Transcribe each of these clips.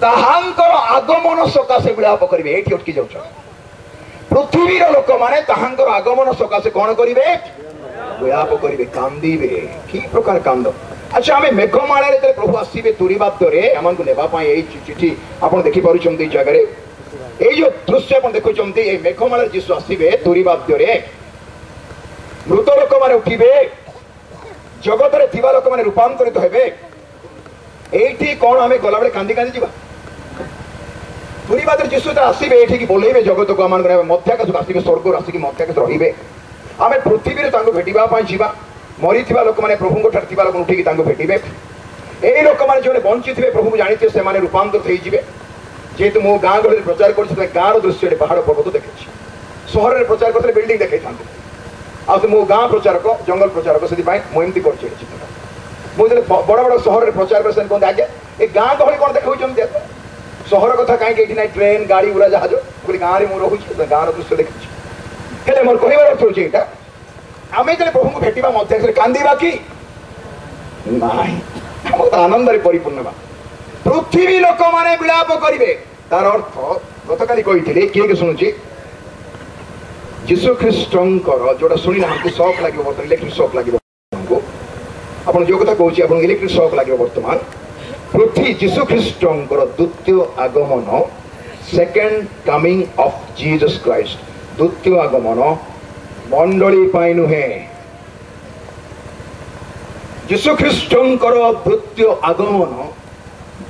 ତାହାଙ୍କର ଆଗମନ ସକାଶେ ବିଳାପ କରିବେ। ଏଇଠି ଅଟକି ଯାଉଛ। ପୃଥିବୀର ଲୋକମାନେ ତାହାଙ୍କର ଆଗମନ ସକାଶେ କଣ କରିବେ? ବିଳାପ କରିବେ, କାନ୍ଦିବେ। କି ପ୍ରକାର କାନ୍ଦ! ଆଚ୍ଛା, ଆମେ ମେଘମାଳାରେ ଯେତେବେଳେ ପ୍ରଭୁ ଆସିବେ ତୁରୀବାଦ୍ୟରେ ଆମକୁ ନେବା ପାଇଁ, ଏଇ ଚିଠି ଆପଣ ଦେଖିପାରୁଛନ୍ତି ଏଇ ଜାଗାରେ, এই যে দৃশ্য ଆପଣ ଦେଖୁଛନ୍ତି, এই ମେଘମାଳାରେ ଯୀଶୁ ଆସିବେ ତୁରୀବାଦ୍ୟରେ। ମୃତ ଲୋକମାନେ ଉଠିବେ, ଜଗତରେ ଥିବା ଲୋକମାନେ ରୂପାନ୍ତରିତ ହେବେ। এইটি কোন আমি গলাবেলে কান্দি কান্দি ଯିବା? ତୁରୀବାଦ୍ୟରେ ଯୀଶୁ ତ ଆସିବେ, ଏଠିକି ବୋଲେଇବେ ଜଗତକୁ, ଆମମାନଙ୍କୁ ମଧ୍ୟାକାଶକୁ ଆସିବେ, ସ୍ୱର୍ଗରୁ ଆସିକି ମଧ୍ୟାକାଶ ରହିବେ। ଆମେ ପୃଥିବୀରେ ତାଙ୍କୁ ଭେଟିବା ପାଇଁ ଯିବା। ମରିଥିବା ଲୋକମାନେ ପ୍ରଭୁଙ୍କ ଠାରେ ଥିବା ଲୋକ ଉଠିକି ତାଙ୍କୁ ଭେଟିବେ। এই ଲୋକମାନେ ଯେଉଁମାନେ ବଞ୍ଚିଥିବେ ପ୍ରଭୁଙ୍କୁ ଜାଣିଥିବେ, ସେମାନେ ରୂପାନ୍ତରିତ ହେଇଯିବେ। যেহেতু ମୁଁ ଗାଁ ଗହଳିରେ ପ୍ରଚାର କରୁଛି, ଗାଁର ଦୃଶ୍ୟରେ ପାହାଡ଼ ପର୍ବତ ଦେଖିଛି। ସହରରେ ପ୍ରଚାର କରୁଥିଲେ ବିଲ୍ଡିଂ ଦେଖେଇଥାନ୍ତି। ଆଉ ମୁଁ ଗାଁ ପ୍ରଚାରକ, ଜଙ୍ଗଲ ପ୍ରଚାରକ, ସେଥିପାଇଁ ମୁଁ ଏମିତି କରୁଛି ଏଠି ଚିତ୍ର। ମୁଁ ଯେତେବେଳେ ବଡ଼ ବଡ଼ ସହରରେ ପ୍ରଚାର କରେ, ସେମାନେ କୁହନ୍ତି ଆଜ୍ଞା ଏ ଗାଁ ଗହଳି କ'ଣ ଦେଖାଉଛନ୍ତି? ସହର କଥା କାହିଁକି ଏଠି ନାହିଁ, ଟ୍ରେନ୍, ଗାଡ଼ି, ଉଡ଼ାଜାହାଜ। ବୋଲି ଗାଁରେ ମୁଁ ରହୁଛି, ଗାଁର ଦୃଶ୍ୟ ଦେଖିଛି। ହେଲେ ମୋର କହିବାର ଅର୍ଥ ହେଉଛି ଏଇଟା, ଆମେ ଯେତେବେଳେ ପ୍ରଭୁଙ୍କୁ ଭେଟିବା ମଧ୍ୟରେ କାନ୍ଦିବା କି ନାହିଁ? ଆମର ତ ଆନନ୍ଦରେ ପରିପୂର୍ଣ୍ଣ ହେବା। ପୃଥିବୀ ଲୋକମାନେ ବିଳାପ କରିବେ। ତାର ଅର୍ଥ ଗତକାଲି କହିଥିଲି, କିଏ କିଏ ଶୁଣୁଛି? ଯୀଶୁ ଖ୍ରୀଷ୍ଟଙ୍କର ଯୋଉଟା ଶୁଣି ନାହାନ୍ତି ସକ୍ ଲାଗିବ ବର୍ତ୍ତମାନ, ଇଲେକ୍ଟ୍ରିକ୍ ସକ୍ ଲାଗିବ ଆପଣଙ୍କୁ। ଆପଣ ଯୋଉ କଥା କହୁଛି ଆପଣଙ୍କୁ ଇଲେକ୍ଟ୍ରିକ୍ ସକ୍ ଲାଗିବ ବର୍ତ୍ତମାନ। ଯୀଶୁ ଖ୍ରୀଷ୍ଟଙ୍କର ଦ୍ୱିତୀୟ ଆଗମନ, second coming of Jesus Christ, ଦ୍ୱିତୀୟ ଆଗମନ ମଣ୍ଡଳୀ ପାଇଁ ନୁହେଁ। ଯୀଶୁ ଖ୍ରୀଷ୍ଟଙ୍କର ଦ୍ୱିତୀୟ ଆଗମନ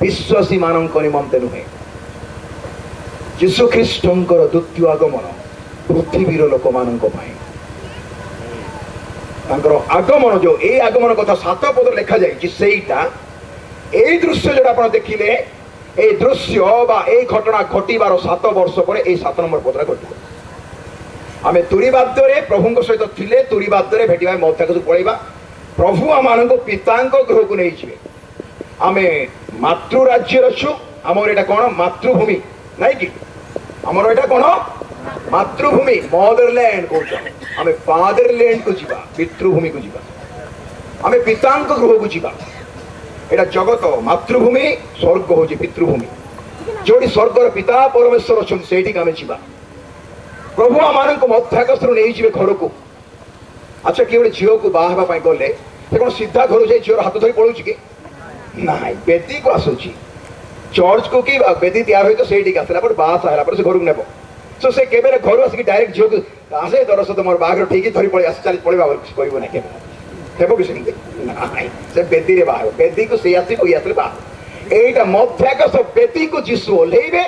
ବିଶ୍ୱାସୀ ମାନଙ୍କ ନିମନ୍ତେ ନୁହେଁ। ଯୀଶୁ ଖ୍ରୀଷ୍ଟଙ୍କର ଦ୍ୱିତୀୟ ଆଗମନ ପୃଥିବୀର ଲୋକମାନଙ୍କ ପାଇଁ। ତାଙ୍କର ଆଗମନ ଯୋଉ, ଏଇ ଆଗମନ କଥା 7 ପଦରେ ଲେଖାଯାଇଛି, ସେଇଟା এই দৃশ্য যেটা আপনারা দেখিলে, এই দৃশ্য বা এই ঘটনা ঘটিবার 7 বর্ষ পরে এই 7 নম্বর পদটা ঘটিব। আমি তুରୀবাদ্ୟରେ প্রভুଙ୍କ সহিত ଥିଲେ, তুରୀবাদ্ୟରେ ভেটিবা, ମଧ୍ୟାକାଶକୁ ପଳେଇବା। ପ୍ରଭୁ ଆମମାନଙ୍କୁ ପିତାଙ୍କ ଗୃହକୁ ନେଇଯିବେ। ଆମେ ମାତୃ ରାଜ୍ୟରେ ଅଛୁ। ଆମର ଏଇଟା କ'ଣ? ମାତୃଭୂମି, ନାଇଁ କି? ଆମର ଏଇଟା କ'ଣ? ମାତୃଭୂମି, ମଦରଲ୍ୟାଣ୍ଡ କହୁଛୁ। ଆମେ ଫାଦରଲ୍ୟାଣ୍ଡକୁ ଯିବା, ପିତୃଭୂମିକୁ ଯିବା। ଆମେ ପିତାଙ୍କ ଗୃହକୁ ଯିବା। এটা জগত মাতৃভূমি, স্বর্গ হচ্ছে পিতৃভূমি। ଯୋଉଠି ସ୍ୱର୍ଗର ପିତା ପରମେଶ୍ୱର ଅଛନ୍ତି, ସେଇଠିକି ଆମେ ଯିବା। ପ୍ରଭୁ ଆମମାନଙ୍କୁ ମଧ୍ୟାକାଶରୁ ନେଇଯିବେ ଘରକୁ। ଆଚ୍ଛା, କିଏ ଗୋଟେ ଝିଅକୁ ବାହା ହେବା ପାଇଁ ଗଲେ, ସେ କ'ଣ ସିଧା ଘରୁ ଯାଇ ଝିଅର ହାତ ଧରି ପଳଉଛି କି? ନାଇଁ, ବେଦୀକୁ ଆସୁଛି। ଚର୍ଚ୍ଚକୁ କି ବେଦୀ ତିଆରି ହୋଇଥିବ, ସେଇଠିକି ଆସିଲା ପରେ ବାହା ହେଲା ପରେ ସେ ଘରକୁ ନେବ। ସେ କେବେ ଘରୁ ଆସିକି ଡାଇରେକ୍ଟ ଝିଅକୁ ଆସେ ତୋର ସହିତ ମୋର ବାହାଘର ଠିକ୍ ଧରି ପଳେଇ ଆସି ଚାଲି ପଳେଇବା କହିବ ନାହିଁ କେବେ। ହେବ କି ସେମିତି? ନାହିଁ, ସେ ବେଦୀରେ ବାହା ହେବ। ବେଦୀକୁ ସେଇ ଆସିବ, ଇଏ ଆସିଲେ ବାହା। এইটা ମଧ୍ୟାକାଶ ବେଦୀକୁ ଯୀଶୁ ଓହ୍ଲେଇବେ,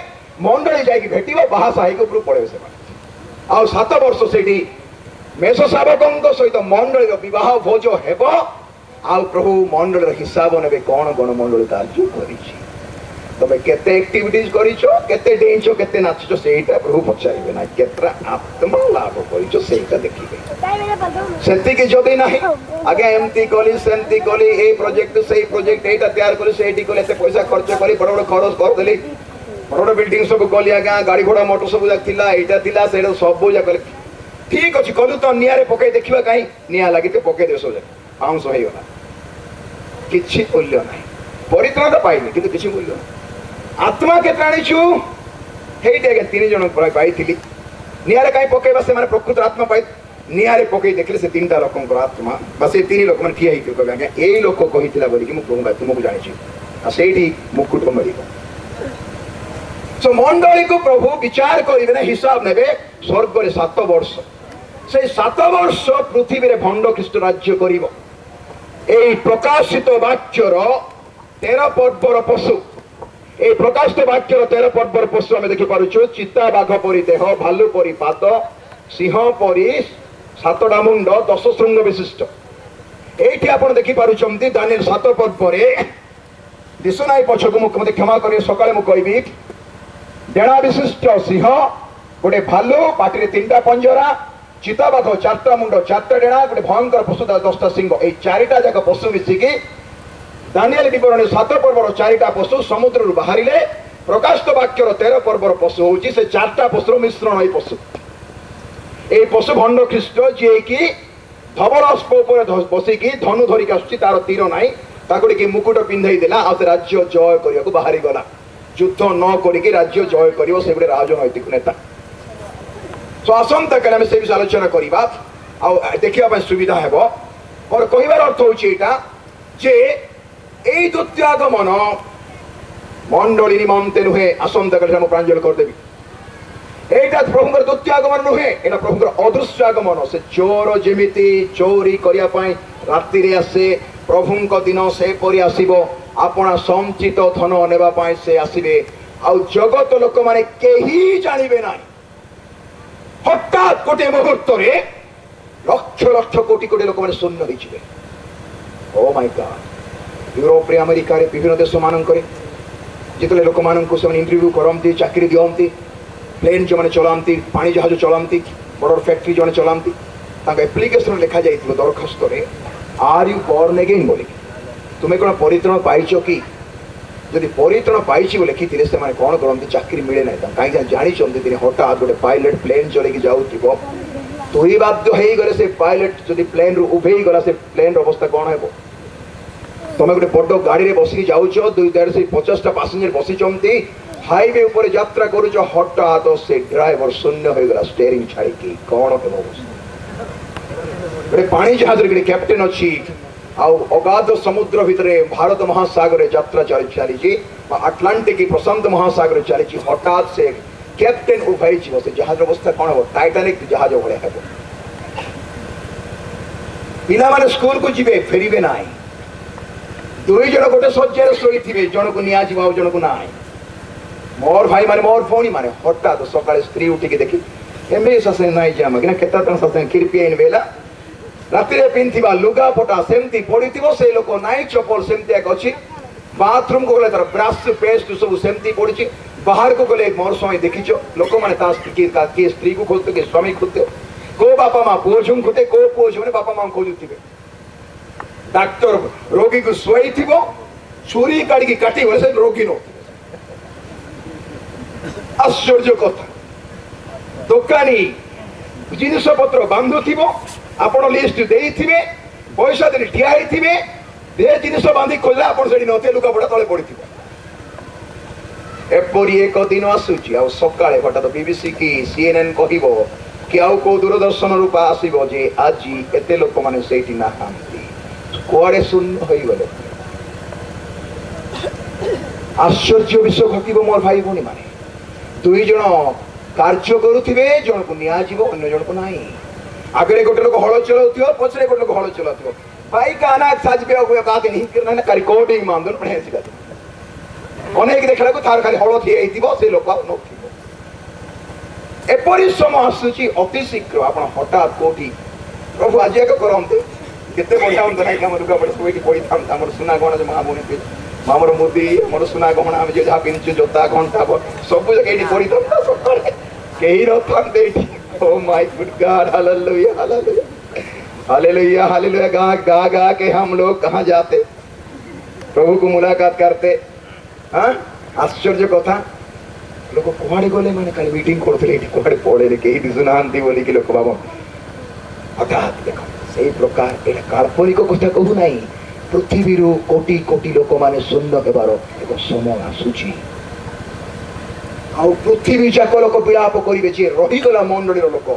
ମଣ୍ଡଳୀ ଯାଇକି ଭେଟିବ, ବାହା ସାହିକି ଉପରକୁ ପଳେଇବେ ସେମାନେ। ଆଉ 7 ବର୍ଷ ସେଇଠି ମେଷ ଶାବକଙ୍କ ସହିତ ମଣ୍ଡଳୀର ବିବାହ ଭୋଜ ହେବ। ଆଉ ପ୍ରଭୁ ମଣ୍ଡଳୀର ହିସାବ ନେବେ, କ'ଣ କ'ଣ ମଣ୍ଡଳୀ କାର୍ଯ୍ୟ କରିଛି, ତମେ କେତେ ଆକ୍ଟିଭିଟିଜ କରିଛ, କେତେ ଡେଇଁଛ, କେତେ ନାଚିଛ, ସେଇଟା ପ୍ରଭୁ ପଚାରିବେ ନାହିଁ। କେତେଟା ଆତ୍ମା ଲାଭ କରିଛ ସେଇଟା ଦେଖିବେ। ସେତିକି ଯଦି ନାହିଁ, ଆଜ୍ଞା ଏମିତି କଲି, ସେମିତି କଲି, ଏଇ ପ୍ରୋଜେକ୍ଟ ସେଇ ପ୍ରୋଜେକ୍ଟ, ଏଇଟା ତିଆରି କଲି, ସେଇଠି କଲି, ଏତେ ପଇସା ଖର୍ଚ୍ଚ କରି ବଡ଼ ବଡ଼ ଖରଚ କରିଦେଲି, ବଡ଼ ବଡ଼ ବିଲ୍ଡିଂ ସବୁ କଲି, ଆଜ୍ଞା ଗାଡ଼ି ଘୋଡ଼ା ମୋଟର ସବୁ ଥିଲା, ଏଇଟା ଥିଲା, ସେଇଟା ସବୁ ଯାକ କଲି। ଠିକ ଅଛି, କଲୁ ତ ନିଆଁରେ ପକେଇ ଦେଖିବା, କାହିଁ ନିଆଁ ଲାଗିତେ ପକେଇଦେବେ, ସବୁ ଯାକ ପାଉଁଶ ହେଇଗଲା, କିଛି ମୂଲ୍ୟ ନାହିଁ। ପରିତ୍ରାଣ ପାଇନି, କିନ୍ତୁ କିଛି ମୂଲ୍ୟ ନାହିଁ। ଆତ୍ମା କେତେ ଆଣିଛୁ? ହେଇଟି ଆଜ୍ଞା 3 ଜଣ ପାଇଥିଲି। ନିଆଁରେ କାହିଁ ପକେଇବା? ସେମାନେ ପ୍ରକୃତ ଆତ୍ମା ପାଇ ନିଆଁରେ ପକେଇ ଦେଖିଲେ ସେ 3ଟା ଲୋକଙ୍କର ଆତ୍ମା, ବା ସେ 3 ଲୋକମାନେ ଠିଆ ହେଇଥିବେ, କହିବେ ଆଜ୍ଞା ଏଇ ଲୋକ କହିଥିଲା ବୋଲିକି ମୁଁ ତୁମକୁ ଜାଣିଛି। ଆଉ ସେଇଠି ମୁକୁଟ ମିଳିବ। ମଣ୍ଡଳୀକୁ ପ୍ରଭୁ ବିଚାର କରିବେ ନା, ହିସାବ ନେବେ ସ୍ୱର୍ଗରେ 7 ବର୍ଷ। ସେଇ 7 ବର୍ଷ ପୃଥିବୀରେ ଭଣ୍ଡ ଖ୍ରୀଷ୍ଟ ରାଜ୍ୟ କରିବ। এই প্রকাশিত বাক্যর 13 পর্বর পশু, এই প্রকাশিত বাক্যর 13 পর্বর পশু আমি দেখি পারুଛୁ। চিতা বাঘ পরি দেহ, ভালু পরি পাদ, সিংহ পরি 7টা মুন্ড, 10 ଶୃଙ୍ଗ ବିଶିଷ୍ଟ। এইଠି ଆପଣ ଦେଖି ପାରୁଛନ୍ତି ଦାନିଏଲ 7 ପର୍ବରେ। ଦିଶୁନାହିଁ ପଛକୁ, ମୁଁ ମୋତେ କ୍ଷମା କରିବେ, ସକାଳେ ମୁଁ କହିବି। ଡେଣା ବିଶିଷ୍ଟ ସିଂହ, ଗୋଟେ ଭାଲୁ, ପାଟିରେ 3ଟା ପଞ୍ଜରା, ଚିତାବାଘ 4ଟା ମୁଣ୍ଡ, 4ଟା ଡେଣା, ଗୋଟେ ଭୟଙ୍କର ପଶୁ 10ଟା ସିଂହ। এই 4ଟା ଯାକ ପଶୁ ମିଶିକି ଦାନିଏଲ ବିବରଣୀ 7 ପର୍ବର 4ଟା ପଶୁ ସମୁଦ୍ରରୁ ବାହାରିଲେ। ପ୍ରକାଶିତ ବାକ୍ୟର 13 ପର୍ବର ପଶୁ ହେଉଛି ସେ 4ଟା ପଶୁର ମିଶ୍ରଣ। এই ପଶୁ, এই ପଶୁ ଭଣ୍ଡ ଖ୍ରୀଷ୍ଟ, ଯିଏକି ଧବଳ ଅଶ୍ବ ଉପରେ ବସିକି ଧନୁ ଧରିକି ଆସୁଛି, ତାର ତୀର ନାହିଁ, ତାକୁ ଟିକେ ମୁକୁଟ ପିନ୍ଧେଇ ଦେଲା, ଆଉ ସେ ରାଜ୍ୟ ଜୟ କରିବାକୁ ବାହାରିଗଲା। युद्ध न करिक राज्य जय कर से गोटे राजनैतिक नेता। तो आसंता काले आम से विषय आलोचना करवा देखा सुविधा है। मोर कहबार अर्थ होता जे यही द्वितीयागमन मंडली निमंते नुहे आसंता काले प्रांजल करदेवी। एटा प्रभुंकर द्वितीयागमन नुहे, एटा प्रभुंकर अदृश्य आगमन। से चोर जेमिति चोरी करने राति रे आसे प्रभुंक दिन से परि आसीबो। आपना संचित धन नेबा से आसीबे। आ जगत लोक माने केही जानिबे नाही। हठात गोटे मुहूर्त रे लक्ष लक्ष कोटी कोटी लोक माने शून्य हो जिवे। Oh my God. यूरोप रे अमेरिका रे विभिन्न देश मानकरे जितले लोक माननकु से इंटरव्यू करंती, चाकरी दियंती, प्लेन जो मैंने चलाती, पानी जहाज चलाती, बड़ फैक्ट्री जो चलाती, एप्लिकेशन लिखा जाइए दरखास्त आर यू बॉर्न अगेन बोली तुम्हें कौन परित्राण पाइच कि जदि परित्राण पाइची बोले लिखी से कौन करती चाकरी मिले ना कहीं जानते हठात गोटे पायलट प्लेन चलैक जाऊ तुरी बाध्य हो गले से पायलट जदि प्लेन रु उभे गला से प्लेन अवस्था कौन है। तुम्हें गोटे बड़ गाड़ी में बसिक जाऊँ 250 पैसेंजर बसी हाईवे ऊपर यात्रा करुच हठात से ड्राइवर शून्य हो गला स्टेयरिंग छाड़ी कौन हे गोटे पानी जहाज कैप्टेन अच्छी अगाध समुद्र भितर भारत महासागर यात्रा चली अटलांटिक प्रशांत महासागर चली हठात से कैप्टेन उभय से जहाज अवस्था कौन हम टाइटानिक जहाज भाया हे पिला माने स्कूल को जीवे फेरबे ना दुई जन गोटे शଯ୍यार शोई जन को निया जन को ना मोर भाई माने मोर भौणी माने हठात सकाळे स्त्री उठिक देखी एमे ससे नाई जाम कि केता ससे किरपियन बेला राति रे पिंथिबा लुगा फटा सेमती पड़िथिबो से लोक नाई चप्पल सेमती एक अछि बाथरूम को गले तर ब्रश पेस्ट सब सेमती पड़िछि बाहर को गले मोर समय देखिछो लोक माने ता के स्त्री को खोजते के स्वामी खोजते को बापा मां पुओ झुम खोते को पुओ झुम बापा मां खोजुथिबे डॉक्टर रोगी को सोईथिबो छुरी काडी काटी वसे रोगी नो आश्चर्य कथा दुकानी जिनस पत्र बांधु आपण लिस्ट देइथिबे पैसा दे ठिया हेथिबे दे जिनस बांधी खोला आपण सेडी नते लुका पड़ा तळे पड़िथिबो एपरी एक दिन आसुची आ सकाळे हठात बीबीसी की सीएनएन कहिबो कि आउ को दूरदर्शन रूपा आसीबो जे आज एते लोक माने सेठी ना हांती कोआडे शून्य होई गले। आश्चर्य विषय घटिबो मोर भाई भौणी माने दुई जन कार्य करुवे जन को नियाजिबो अन्य जन को नाही आगे गोटे लोक हल चलाउथिबो पछरे गोटे लोक हल चलाउथिबो भाई काना साजबे का नहीं करना ना रिकॉर्डिंग मानदन पढे सिगा अनेक देखला को थार खाली हल थी आइथिबो से लोक नथिबो एपरि समय आसुची अति शीघ्र आपण हठात कोठी प्रभु आज एक करंते केते बढ़िया हम नाही हमर दुका पड़े सोई पड़ी थाम हमर सुना गहना जे महामुनि पे मामर मुदी मोर सुना गहना हम जे जहा पिनछु जोता घंटा सब जगह एठी पड़ी था सकाळे केही रथन देठी oh my good God hallelujah hallelujah hallelujah hallelujah गा गा गा के हम लोग कहां जाते प्रभु को मुलाकात करते। हां आश्चर्य कथा लोक कुआडे गले माने काली मीटिंग करथले एठी कुआडे पड़े केही दिसुनांती बोली कि लोक बाबा हठात देखो से प्रकार एटा काल्पनिक कथा कहू नाही पृथ्वी कोटी कोटी लोक माने शून्य हेबार एक समय आसुची आ पृथ्वी जाक लोक विलाप करिवे जे रहीगला मंडलीर लोक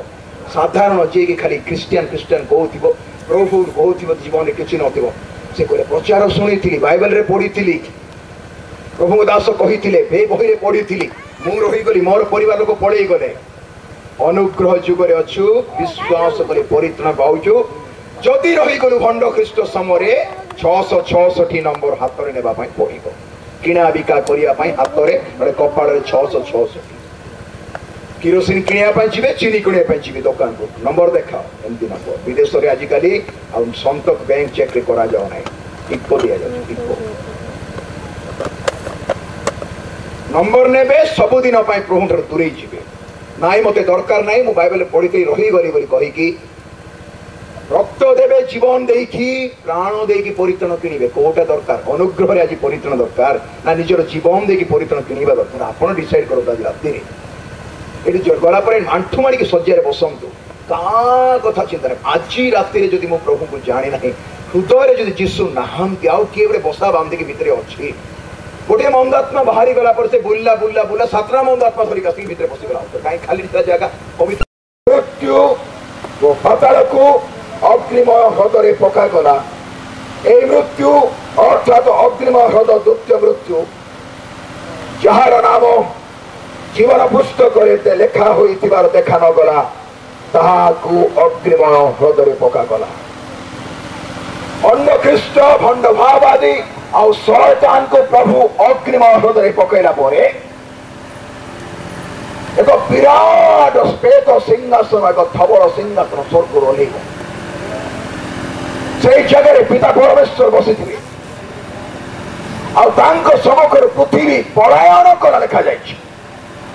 साधारण जे कि खाली क्रिश्चियन क्रिश्चियन कहूथिबो प्रभु कहूथिबो जीवन किछि नथिबो से कोले प्रचार सुनिथिली बाइबल रे पढिथिली प्रभु दास कहिथिले बे बही रे पढिथिली मु रहीगली मोर परिवार लोक पळेई गले अनुग्रह जुगरे अछु विश्वास करे परित्राण पाउछु जदि रहीगलु भंड ख्रीष्ट समय 666 नंबर हाथ में नेबा पई पड़िबो किना बिका करिया पई हाथ में कपाल 666 किरोसिन किनिया पई जिवे चीनी किनिया पई जिवे दुकान को नंबर देखा एमती नंबर विदेश रे आजिकली आ संतक बैंक चेक रे करा जाओ नाही टिप्पो दिया जाओ टिप्पो नंबर नेबे सब दिन पई प्रभु धर दूरे जिवे नाई मते दरकार नाही मु बाइबल पढिते रही गली बोली कहि कि रक्त देवे जीवन देखी प्राण देखी परित्राण किणवे कोटा दरकार अनुग्रह आज परित्राण दरकार ना निजर जीवन देखी परित्राण किणवा दरकार आपड़ डिसाइड करो आज राति ये गला आंठू माड़ी शज्या बसतु का कथा चिंता ना आज राति जदि मो प्रभु को जानी ना हृदय जदि जीशु नहांती आउ किए गोटे बसा बांधिकी भितर अच्छी गोटे मंदात्मा बाहरी गला पर से बुल्ला बुल्ला बुल्ला सातरा मंदात्मा धरिक आसिक भितर पसिगला कहीं खाली जगह पवित्र मृत्यु वो पाताल को अग्निमय ह्रदरे पकागला ए मृत्यु अर्थात अग्निमय ह्रद द्वितीय मृत्यु जार नाम जीवन पुस्तक लेखा होइतिबार देखा न गला ताहाकू अग्निमय ह्रदरे पकागला अन्य ख्रीष्ट भंड भाववादी और शैतान को प्रभु अग्निमय ह्रदरे पकैला परे एक विराट श्वेत सिंहासन एक धवल सिंहासन स्वर्ग ओह्लैब से जगह पिता परमेश्वर बसी सम्मुखर पृथ्वी पलायन कला लिखा जाए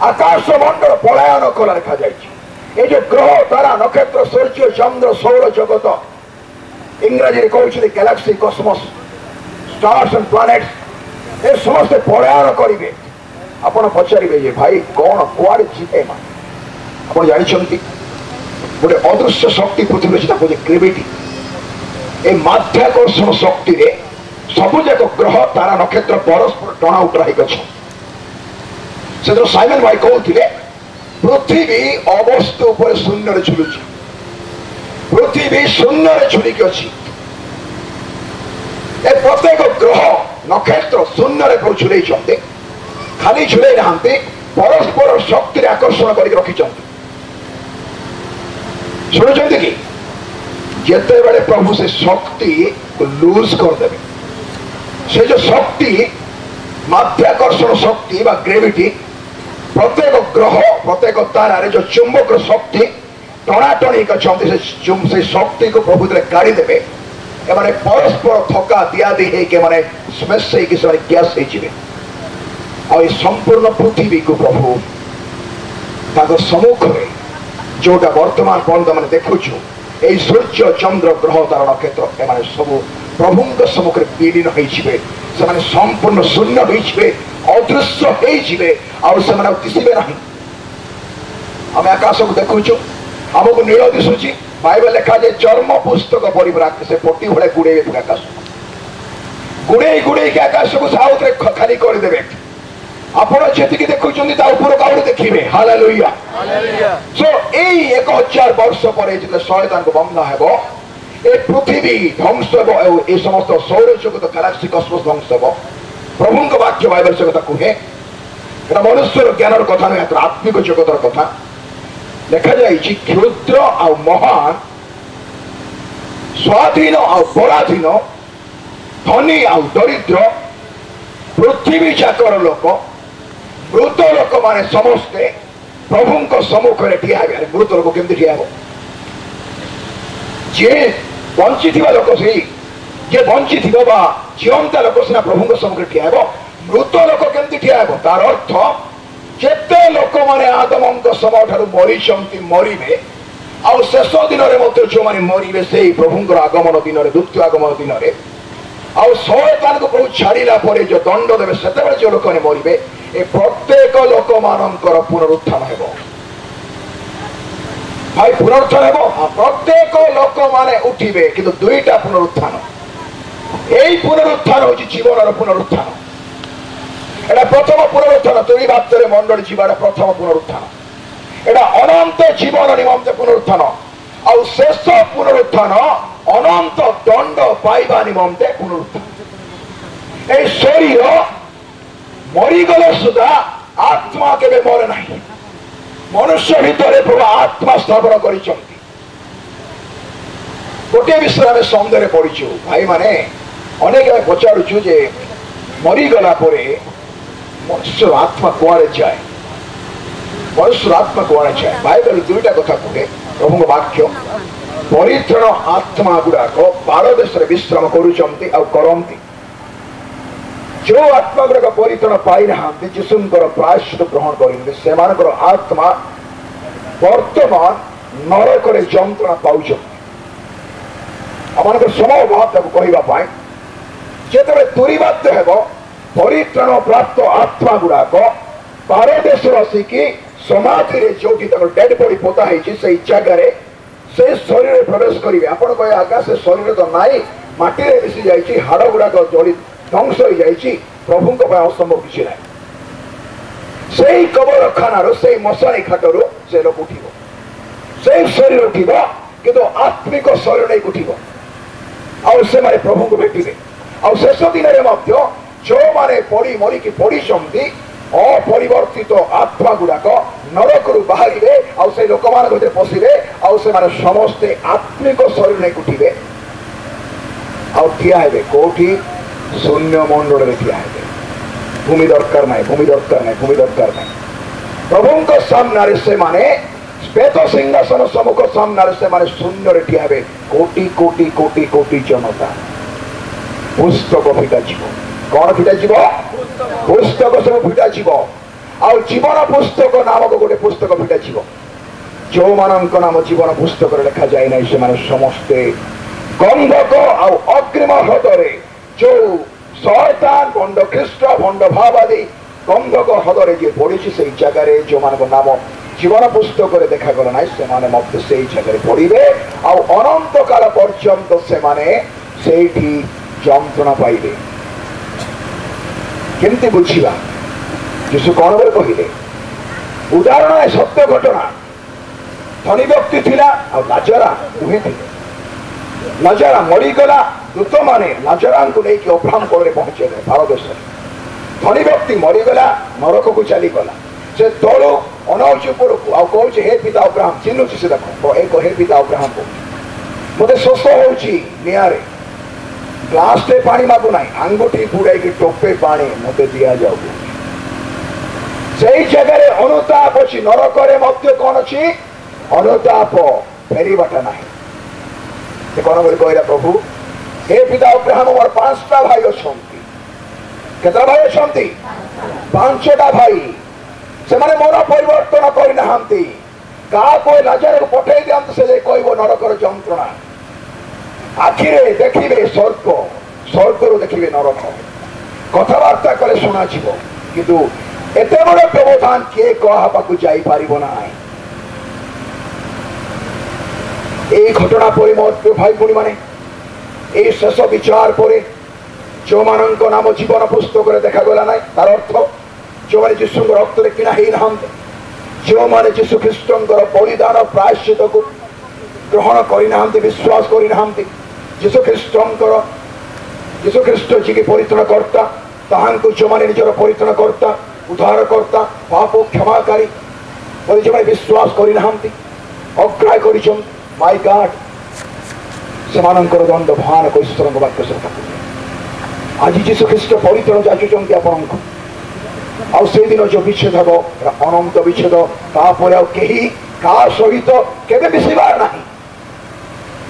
आकाश मंडल पलायन कला लिखा जाए जो ग्रह तारा नक्षत्र सूर्य चंद्र सौर जगत इंग्राजी कहते गैलेक्सी कस्मस स्टार्स एंड प्लैनेट्स ए समस्त पलायन करेंगे आपण पचारे भाई कौन कुआड़े जीवे आप जानते गोटे अदृश्य शक्ति पृथ्वी अच्छे ग्रेविटी ए माध्याकर्षण शक्ति रे सबुजाक ग्रह तारा नक्षत्र परस्पर टणा उटरा से साइमन भाई कहते पृथ्वी अवस्तु उपर शून्य झुलुची पृथ्वी शून्य झुलिकी अच्छी ए प्रत्येक ग्रह नक्षत्र शून्य झुले खाली झुले ना परस्पर शक्ति आकर्षण कर रखी शुणुंट कि जिते बड़े प्रभु से शक्ति लूज करदे से जो शक्ति माध्याकर्षण शक्ति बा ग्रेविटी प्रत्येक ग्रह प्रत्येक तारा जो चुंबक शक्ति टणाटणी करते से शक्ति को प्रभु काढ़ी देवे एमाने परस्पर थका दियादी होने स्मेश गैस हो संपूर्ण पृथ्वी को प्रभु सम्मुख में जोटा वर्तमान पर्यंत मैंने देखुचु ये सूर्य चंद्र ग्रह तारा नक्षत्र एमाने सब प्रभु सम्मुख विलीन होइछिबे से संपूर्ण शून्य होइछिबे अदृश्य होइछिबे और से दिशे ना आम आकाश को देखुचु आमको नील दिशुची बाइबल लिखा जाए चर्म पुस्तक पर से पट्टी भाई गुड़े आकाश गुड़े गुड़े आकाश को साउथ खाली करदे आपण जी देखुं ऊपर देखिए हालेलुया सो यही 1000 वर्ष पर जो शैतान को बंधा है ए पृथ्वी ध्वंस ये समस्त सौर जगत गैलेक्सी कस्मस ध्वंस हे प्रभु वाक्य बाइबल से कथा कहे यहाँ मनुष्य ज्ञान कथा नुह आत्मिक जगतर कथा लिखा जाए क्षुद्र आ महान स्वाधीन आ पराधीन धनी आ दरिद्र पृथ्वी जाकर लोक मृत लोक माने समस्ते प्रभु सम्मुख में ठिया मृत लोक केमती ठिया जे बंची लोक से जे बंची जीवंता लोक सीना प्रभु सम्मुख ठिया मृत लोक केमती ठिया तार अर्थ केते लोक माने आदम समय ठार मरी मरवे आउ शेष दिन में जो मैंने मरवे से प्रभु आगमन दिन में द्वितीय आगमन दिन में आउ शैतान को प्रभु छाड़ा पर जो दंड देवे से जो लोक मैंने मरवे ए प्रत्येक लोक मानकर पुनरुत्थान हेब भाई पुनरुत्थान हेब प्रत्येक लोक माने उठिबे किंतु दुईटा पुनरुत्थान यही पुनरुत्थान होची जीवन पुनरुत्थान एटा प्रथम पुनरुत्थान तुरी भातर मंडल जीवार प्रथम पुनरुत्थान एटा अनंत जीवन निमंते पुनरुत्थान आउ शेष पुनरुत्थान अनंत दंड पाइबा निमंते पुनरुत्थान ए शरीर मरीगले सुधा आत्मा केबे मरे नहीं मनुष्य भितर प्रभु आत्मा स्थापन कर गोटे विषय आम सन्देह पड़ीचु भाई माने अनेक आम पचारूचु जे मरीगला मनुष्य आत्मा कुआड़े जाए मनुष्य आत्मा कुआड़े जाए बाइबल दुईटा कथा कहे प्रभु वाक्य परित्रण आत्मा गुड़ाक पारदेश विश्राम करती जो आत्मा गुड़ाक परित्रण पाई ना जीशुंकर प्रायश्चित ग्रहण करेंगे से आत्मा वर्तमान नरक जंत्रणा पाँच आम समय अभाव कहवाई जिते तुरीबाद्य हेब परित्रण प्राप्त आत्मा गुड़ाक पारदेश आसिकी समाधि जो डेड बॉडी पोता है जगार से शरीर प्रवेश करेंगे आपण कहे आका से शरीर तो नाई माटी मिसी जाइए हाड़ गुड़ाक जड़ी ध्वंस हो जाइए प्रभु असंभव किसी ना से कबरखानार से मशाणी घाटर से लोक उठ से शरीर उठ कि आत्मिक शरीर नहीं उठ से प्रभु को भेटे शेष दिन में जो मैंने पड़ी मरिकी पड़ी अपरिवर्तित आत्मा गुड़ाक नरक बाहर से लोक मान पशिबे से समस्ते आत्मिक शरीर नहीं उठे ठिया कौटी शून्य मंडल ठिया भूमि दरकार ना भूमि दरकार ना भूमि दरकार ना प्रभु सामने से माने श्वेत सिंहासन सम्मुख सामने से माने शून्य ठिया कोटी कोटी कोटी कोटी जनता पुस्तक फिटा जीव कौन फिटा जीव पुस्तक सब फिटा जीव जीवन पुस्तक नामक गोटे पुस्तक फिटा जीव जो मान नाम जीवन पुस्तक लिखा जाए ना से समस्ते गंधक अग्रिम हृदय जो शैतान भंड ख्रीष्ट भंड भावादी गंधक हृदय जी पड़ी से जगार जो मान नाम जीवन पुस्तक देखागला ना से जगह पड़े अनंत काल पर्यंत से जंत्रणा पाइबे केमती बुझा यीशु कौन बोले कहले उदाहरण है सत्य घटना धनी व्यक्ति थिला और लाजरा दुहे थे लाजरा मरीगला दूत माने लाजरा को लेकिन अब्राहम कोल पहुंचे भारत देश धनी व्यक्ति मरीगला नरक को चलीगला से तलू अनाऊँ ऊपर को कौच हे पिता अब्राहम चिन्हुची से देखो एक हे पिता अब्राहम को मत शोष हो ग्लास पानी मागु ना आंगुठी बुड़ाई टोपे पानी मत दि जाऊ से जगह अनुताप अच्छी नरक कौन अच्छी अनुताप फेरबाटा ना कौन बोले कहला प्रभु हे पिता अब्राहम मोर 5टा भाई अच्छा केतटा भाई अच्छा 5टा भाई से मन परिवर्तन करना क्या लाजर को पठे दिखाते से कह नरकर जंत्रणा आखिरे देखिए स्वर्ग स्वर्ग देखिए नरक कथबार्ता कले शुणा किंतु एत बड़ व्यवधान किए कहवाक जापर ना ये घटना पर मोर भाई भूणी मैंने ये शेष विचार पर जो मान नाम जीवन पुस्तक देखागला ना तार अर्थ जो मैंने जीशु रक्त किना ना जो मैंने जीशु ख्रीष्ट बलिदान प्रायश्चित को ग्रहण करना विश्वास करना जीशु ख्रीष्ट जी की परित्रण कर्ता ताहां जो मैंने निजर परित्रण कर्ता उद्धार कर्ता पाप क्षमाकारी जो मैंने विश्वास करना अग्राह कर माय गॉड से दंड भयानक ईश्वर वाक्य सब आज जीशु ख्रीष्ट परित्रण जाचुंट आपण से दिन जो विच्छेद हम अनंत विच्छेद क्या सहित केवे मिसबार ना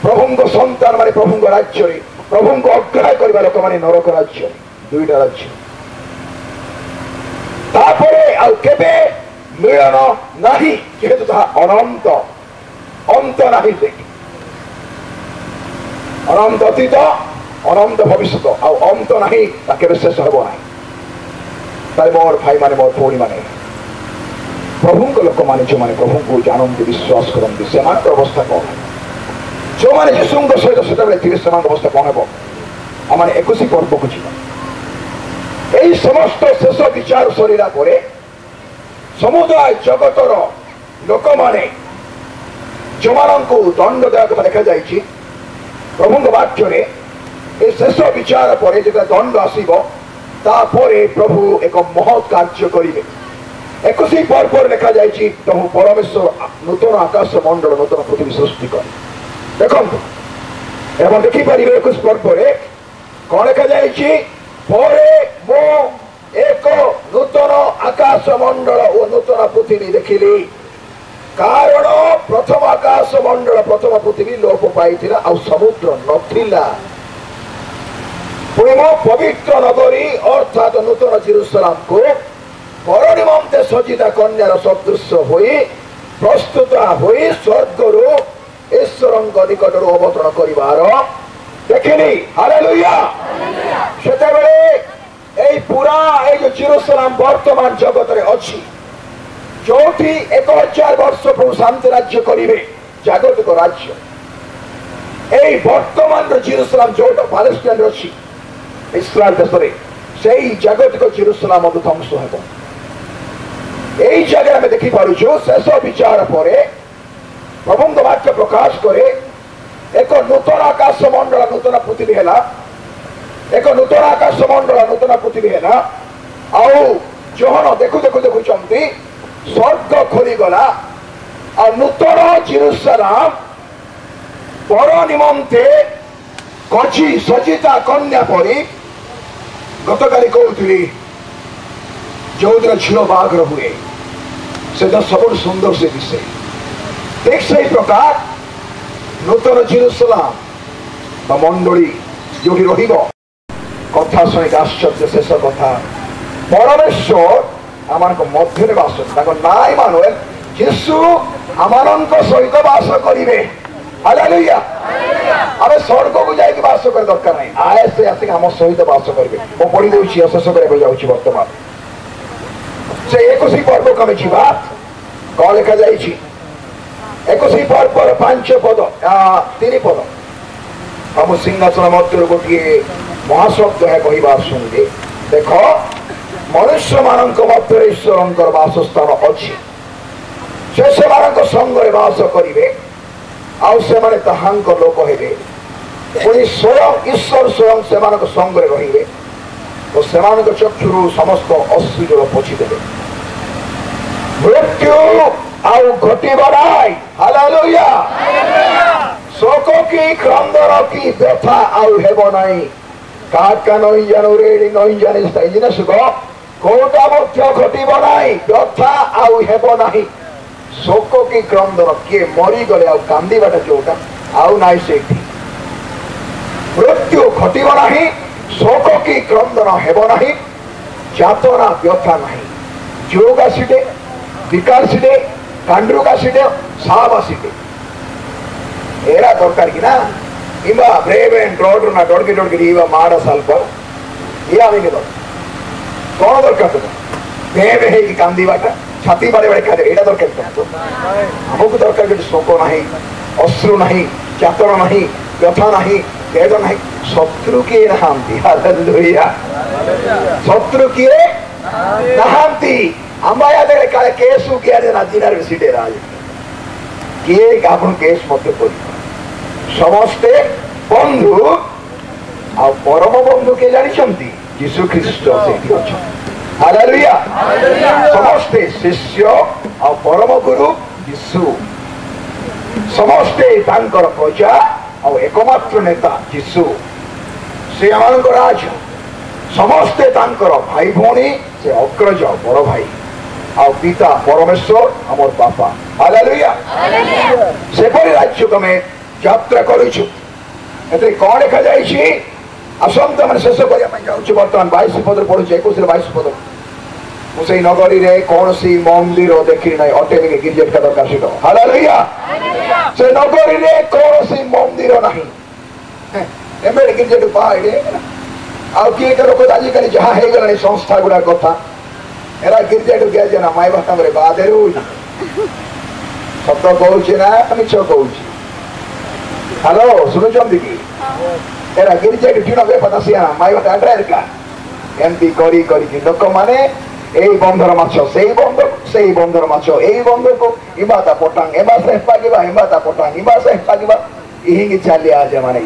प्रभु संतान माने प्रभु राज्य प्रभु को अग्राह करवा लोक माने नरक राज्य 2टा राज्य केवे मिलन नहीं जेहेतु अनंत अंत नहीं देख अनंत अतीत अनंत भविष्य अंत नहीं केवे शेष हम ना मोर भाई माने मोर भौणी माने प्रभु लोक मैंने जो मैंने प्रभु को जानते विश्वास करते से अवस्था कौन है जो मैंने जीशु सहित थे से अवस्था कौन है आम 21 पर्व को यही समस्त शेष विचार सरीला समुदाय जगतर लोक मैंने जो मान को दंड देवा लिखा जाए प्रभु वाक्य शेष विचार पर जो दंड आसब तापरे प्रभु एक महत् कार्य करेंगे 21 पर्व लिखा जाए प्रभु परमेश्वर नूतन आकाश मंडल नूतन पृथ्वी सृष्टि कर देखो देखिपारे 21 पर्व कौन लिखा जाए एक नूतन आकाश मंडल और नूतन पृथ्वी देखिली कारण प्रथम आकाश मंडल प्रथम पृथ्वी लोप पाई समुद्र नथिला पुणी मो पवित्र नगरी अर्थात नूतन जेरुसलाम को पर निमंते सजिता कन्यार सदृश हो प्रस्तुत हो स्वर्गर ईश्वर निकट अवतरण कर देखिली हालेलुया से पूरा जो जेरुसलाम वर्तमान जगत रे अच्छी जो 1000 वर्ष प्रभु शांति राज्य करेंगे जागतिक राज्य यही वर्तमान जेरुसलाम जो पैलेस्टाइन अच्छी इस्राएल देश में সেই জাগতিক জেরুসালাম ধ্বংস ହେବ। এই জায়গায় আমি ଦେଖିପାରୁଛୁ ଶେଷ ବିଚାର ପରେ ପ୍ରଭୁଙ୍କ ବାକ୍ୟ ପ୍ରକାଶ କରେ ଏକ ନୂତନ ଆକାଶ ମଣ୍ଡଳ ନୂତନ ପୃଥିବୀ ହେଲା, ଏକ ନୂତନ ଆକାଶ ମଣ୍ଡଳ ନୂତନ ପୃଥିବୀ ହେଲା। ଆଉ ଯୋହନ ଦେଖୁ ଦେଖୁ ଦେଖୁଛନ୍ତି ସ୍ୱର୍ଗ ଖୋଲିଗଲା ଆଉ ନୂତନ ଜେରୁସାଲାମ ପର ନିମନ୍ତେ କଚି ସଜିତା କନ୍ୟା ପରି, ଗତକାଲି କହୁଥିଲି ଯୋଉଦିନ ଝିଅ ବାହାଘର ହୁଏ ସେଦିନ ସବୁଠୁ ସୁନ୍ଦର ସେ ଦିଶେ। ଠିକ ସେଇ ପ୍ରକାର ନୂତନ ଜେରୁସାଲାମ ବା ମଣ୍ଡଳୀ ଯୋଉଠି ରହିବ। କଥା ଶୁଣିକି ଆଶ୍ଚର୍ଯ୍ୟ, ଶେଷ କଥା, ପରମେଶ୍ୱର ଆମମାନଙ୍କ ମଧ୍ୟରେ ବାସ, ତାଙ୍କ ନାଁ ଇମାନୁଏଲ, ଯୀଶୁ ଆମମାନଙ୍କ ସହିତ ବାସ କରିବେ। ହାଲେଲୁୟା। ଆମେ ସ୍ୱର୍ଗକୁ ଯାଇକି ବାସ କରିବା ଦରକାର ନାହିଁ, ଆଏ ସେ ଆସିକି ଆମ ସହିତ ବାସ କରିବେ। ମୁଁ ପଢି ଦେଉଛି, ଶେଷ କରିବାକୁ ଯାଉଛି ବର୍ତ୍ତମାନ। ସେ 21 ପର୍ବକୁ ଆମେ ଯିବା। କଣ ଲେଖାଯାଇଛି? 21 ପର୍ବର 5 ପଦ 3 ପଦ। ଆଉ ମୁଁ ସିଂହାସନ ମଧ୍ୟରୁ ଗୋଟିଏ ମହାଶବ୍ଦ କହିବା ଶୁଣିଲି, ଦେଖ ମନୁଷ୍ୟମାନଙ୍କ ମଧ୍ୟରେ ଈଶ୍ୱରଙ୍କର ବାସସ୍ଥାନ ଅଛି, ସେ ସେମାନଙ୍କ ସଙ୍ଗରେ ବାସ କରିବେ ଆଉ ସେମାନେ ତାହାଙ୍କ ଲୋକ ହେବେ। ପୁଣି ସ୍ୱୟଂ ଈଶ୍ୱର ସ୍ୱୟଂ ସେମାନଙ୍କ ସଙ୍ଗରେ ରହିବେ ଓ ସେମାନଙ୍କ ଚକ୍ଷୁରୁ ସମସ୍ତ ଅଶ୍ରୁଜଳ ପୋଛିଦେବେ। ମୃତ୍ୟୁ ଆଉ ଘଟିବ ନାହିଁ। ହାଲେଲୁୟା। ଶୋକ କି କ୍ରନ୍ଦନ କି ବ୍ୟଥା ଆଉ ହେବ ନାହିଁ। କାକା ନଈ ଜାଣୁ ରେଡି ନଈ ଜାଣି ଜିନିଷ କୋଉଟା ମଧ୍ୟ ଘଟିବ ନାହିଁ, ବ୍ୟଥା ଆଉ ହେବ ନାହିଁ। ଶୋକ କି କ୍ରନ୍ଦନ, କିଏ ମରିଗଲେ ଆଉ କାନ୍ଦିବାଟା ଯୋଉଟା ଆଉ ନାହିଁ ସେଇଠି। ମୃତ୍ୟୁ ଘଟିବ ନାହିଁ, ଶୋକ କି କ୍ରନ୍ଦନ ହେବ ନାହିଁ, ଯାତନା ବ୍ୟଥା ନାହିଁ। ଯୋଗ ଆସିଲେ, ବିକାର ଆସିଲେ, କାଣ୍ଡରୁକ ଆସିଲେ, ସାପ ଆସିଲେ, ଏରା ଦରକାର କି ନା? କିମ୍ବା ବ୍ରେଭ୍ ଏଣ୍ଡ ଡ୍ରଡ୍ ନା ଡଡ଼କି ଡଡ଼କି ଇବା ମାଡ଼ ସାଲ୍ଫର ଇଏ ଆମେ କଣ ଦରକାର? ତୁମ ଭେଭ ହେଇକି କାନ୍ଦିବାଟା, ଛାତି ବାଡ଼େ ବାଡ଼େ ଖାଇଦେବେ, ଏଇଟା ଦରକାର ତୁମକୁ? ଆମକୁ ଦରକାର କିନ୍ତୁ ଶୋକ ନାହିଁ, ଅଶ୍ରୁ ନାହିଁ, ଯାତନା ନାହିଁ, ବ୍ୟଥା ନାହିଁ, ବେଦ ନାହିଁ। ଶତ୍ରୁ କିଏ ନାହାନ୍ତି। ହାଲେଲୁୟା। ଶତ୍ରୁ କିଏ ନାହାନ୍ତି। ଆମ୍ବାୟା ଦେଲେ କାଳେ କେସ୍ କିଏ ନା ଜିନାର ବେଶୀ ଡେରା କିଏ ଆପଣ କେସ୍ ମଧ୍ୟ କରିବ। ସମସ୍ତେ ବନ୍ଧୁ ଆଉ ପରମ ବନ୍ଧୁ କିଏ ଜାଣିଛନ୍ତି? ଯୀଶୁ ଖ୍ରୀଷ୍ଟ ସେଇଠି ଅଛନ୍ତି। ହାଲେଲୁୟା। ସମସ୍ତେ ଶିଷ୍ୟ ଆଉ ପରମ ଗୁରୁ ଯୀଶୁ, ସମସ୍ତେ ତାଙ୍କର ପ୍ରଜା ଆଉ ଏକମାତ୍ର ନେତା ଯୀଶୁ, ସେ ଆମମାନଙ୍କ ରାଜା। ସମସ୍ତେ ତାଙ୍କର ଭାଇ ଭଉଣୀ, ସେ ଅଗ୍ରଜ ବଡ ଭାଇ ଆଉ ପିତା ପରମେଶ୍ୱର ଆମର ବାପା। ହାଲେଲୁୟା। ସେପରି ରାଜ୍ୟକୁ ଆମେ ଯାତ୍ରା କରୁଛୁ। ଏଥିରେ କଣ ଲେଖାଯାଇଛି? ଆସନ୍ତୁ ଆମେ ଶେଷ କରିବା ପାଇଁ ଯାଉଛୁ। ବର୍ତ୍ତମାନ 22 ପଦରେ ପଢୁଛୁ, 21 22 ପଦ। ମୁଁ ସେଇ ନଗରୀରେ କୌଣସି ମନ୍ଦିର ଦେଖିଲି ନାହିଁ, ଅଟେଲିକି ଗିର୍ଜା ଦରକାର ସେଠ। ହାଲେଲୁୟା। ସେ ନଗରୀରେ କୌଣସି ମନ୍ଦିର ନାହିଁ। ଏବେ ଗିର୍ଜା ବାହାରେ ଆଉ କିଏ ଲୋକ ଆଜିକାଲି ଯାହା ହେଇଗଲାଣି ସଂସ୍ଥା ଗୁଡା କଥା, ଏରା ଗିର୍ଜାଠୁ ଦିଆଯାଏ ନା ମାଇ ବାପାରେ ବାଦରେ ହଉଛି। ସତ କହୁଛି ନା ମିଛ କହୁଛି? ହ୍ୟାଲୋ, ଶୁଣୁଛନ୍ତି କି? ଏରା ଗିର୍ଜାଠୁ କିଣ ବେପତା ସିଆ ମାଇ ବାପା ଏକା ଏମିତି କରି କରିକି ଲୋକମାନେ এই বন্ধর মাছ সেই বন্ধ, সেই বন্ধর মাছ এই বন্ধକୁ ইমাতা পটাং এমাসে পাগিবা ইমাতা পটাং ইমাসে পাগিবা ইহিঙ্গি চালিয়ে আজ মানে